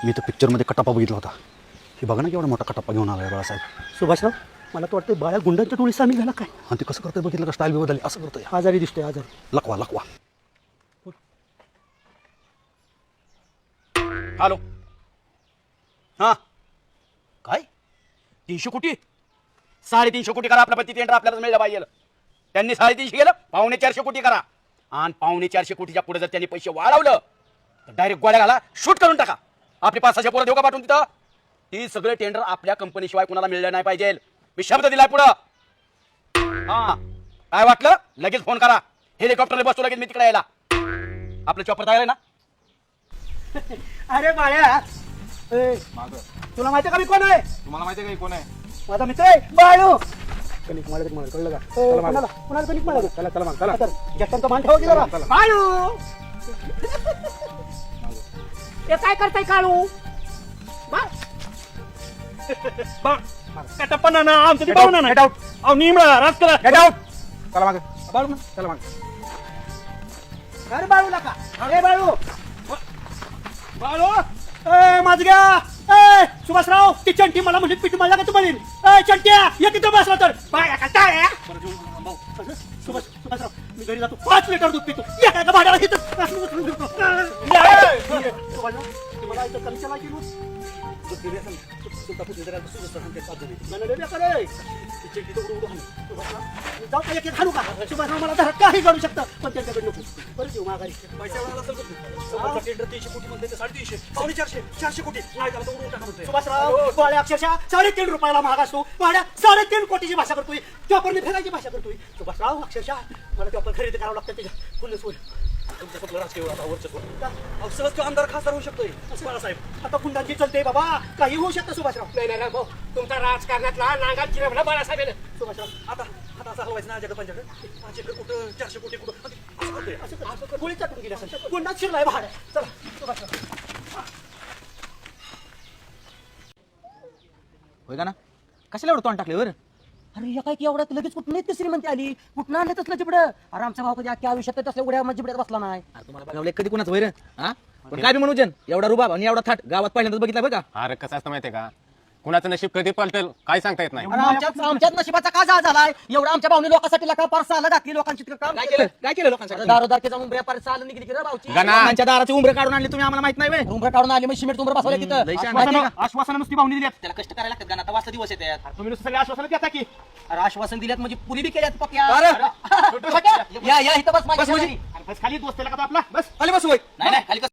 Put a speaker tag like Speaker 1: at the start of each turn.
Speaker 1: मी तर पिक्चरमध्ये कटापा बघितला होता. हे बघा ना केवढा मोठा कटापा घेऊन आला आहे बाळासाहेब.
Speaker 2: सुभाषराव, मला तर वाटतं बाळ्या गुंडांच्या टोळी सामील झाला काय.
Speaker 1: आणि ते कसं करतोय बघितलं का, स्टाईल बदलली असं करतोय.
Speaker 2: आजारी दिसतोय, आजारी.
Speaker 1: लकवा लकवा.
Speaker 3: हॅलो. हां काय 300 कोटी 350 कोटी करा. आपल्या पती टेंडर आपल्याला मिळलं पाहिजे. त्यांनी 350 केलं, 450 कोटी करा. आणि 450 कोटीच्या पुढे जर त्यांनी पैसे वाढवलं तर डायरेक्ट गोळ्या घाला, शूट करून टाका. आपली 500 पोरं देऊ का पाठवून तिथं. ती सगळे टेंडर आपल्या कंपनीशिवाय कुणाला मिळलं नाही पाहिजे. मी शब्द दिलाय पुढं. हा काय वाटलं लगेच फोन करा. हेलिकॉप्टरला बसतो लगेच मी तिकडे यायला. आपलं चॉपर तयार आहे ना.
Speaker 2: अरे बाळ्या, तुला माहिती का मी कोण आहे.
Speaker 4: तुम्हाला माहिती आहे का कोण आहे?
Speaker 2: माझा मित्र आहे बाळू. कणिक मला कळलं का. कुणाला कणिक मला चला चला मग चला. जट्टांचा मान ठेवा की जरा. बाळू हे काय करताय काळू. कटप्पा ना आमचं ते पाहुणा ना. अहो निमळा राज करा.
Speaker 4: Get out. चला मागे.
Speaker 2: बाळू
Speaker 4: चला मागे.
Speaker 2: अरे बाळू नका. अरे बाळू बाळू ए माझ्या ए सुभाषराव, ती चंटी मला म्हणजे पीठ मला का तुम्हाला. ए चंट्या ये तिथं बसला तर बाया का काय. सुभाषराव मी घरी जातो, 5 लिटर दूध पितो. या काय का भाड्याला इथं सुभाषराव तुम्हाला इथं कमी चला की सुभाषराव मला घरात काही करू शकतं, पण त्यांच्याकडे नको. परत येऊ माघारी. सुभाषराव गोळ्या अक्षरशः 3.5 रुपयाला महाग असतो. गोळ्या 3.5 कोटीची भाषा करतोय. चॉपर फिरायची भाषा करतोय. सुभाषराव अक्षरशः मला चॉपर खरेदी करावं लागतं. त्याच्या फुल सोय सहज तो आमदार खासदार होऊ शकतोय. बाळासाहेब आता गुंडांची चलते बाबा, काही होऊ शकतं. सुभाषराव नाही भाऊ, तुमचा राजकारणातला नांगात चिरवला बाळासाहेब. सुभाषराव आता आता असं हलवायचं ना. माझ्याकडे कुठं 400 कोटी कुठं असं गोळी चाटून गेली असेल. गुंडात शिरलाय भाड्या. चला सुभाषराव.
Speaker 5: होय का ना. कशाला एवढं तोंड टाकले बरं.
Speaker 6: अरे या काय की एवढ्यात लगेच कुठं नाही श्रीमंती आली. कुठं आणलं तसलं जिबडं. अरे आमचा भाऊ कधी अख्ख्या आयुष्यात तसल्या उड्या जिबड्यात बसला नाही.
Speaker 5: अरे तुम्हाला बघावलं कधी कुणाच वैर. हा पण काय बी म्हणू जन, एवढा रुबाब आणि एवढा थाट गावात पहिल्यांदाच बघितला बघा.
Speaker 4: अरे कसं असतं माहितीये का, कुणाचं नशीब कधी पलटेल काय सांगता येत नाही.
Speaker 6: अरे आमच्याच नशिबाचा का जा झालाय. एवढा आमच्या भाऊने लोकांसाठी लका पार साला घातली. लोकांची काम
Speaker 5: काय केलं लोकांसाठी.
Speaker 6: दारोदार जाऊन उंबऱ्या पार साल निघली की रे भाऊची.
Speaker 5: गणांच्या दाराची उंबरे काढून आणली तुम्ही, आम्हाला माहित नाही व्हय?
Speaker 6: उंबऱ्या काढून आली मग सिमेंट उंबरं बसवलं तिथं.
Speaker 5: लय शहाणा आहे का?
Speaker 2: आश्वासन नुसती पाहुणी दिली.
Speaker 5: त्याला कष्ट करायला लागतात. गणा वाजता दिवस येतात.
Speaker 2: तुम्ही नुसतं सगळे आश्वासन देता की.
Speaker 6: अरे आश्वासन दिल्यात म्हणजे पुरी बी केल्यात पक्या.
Speaker 5: अरे
Speaker 6: या इथं बस माझ्या
Speaker 5: बस म्हणजे.
Speaker 6: शेजारी.
Speaker 2: खाली दोस्त का आपला बस.
Speaker 5: खाली बसू होय. नाही नाही खाली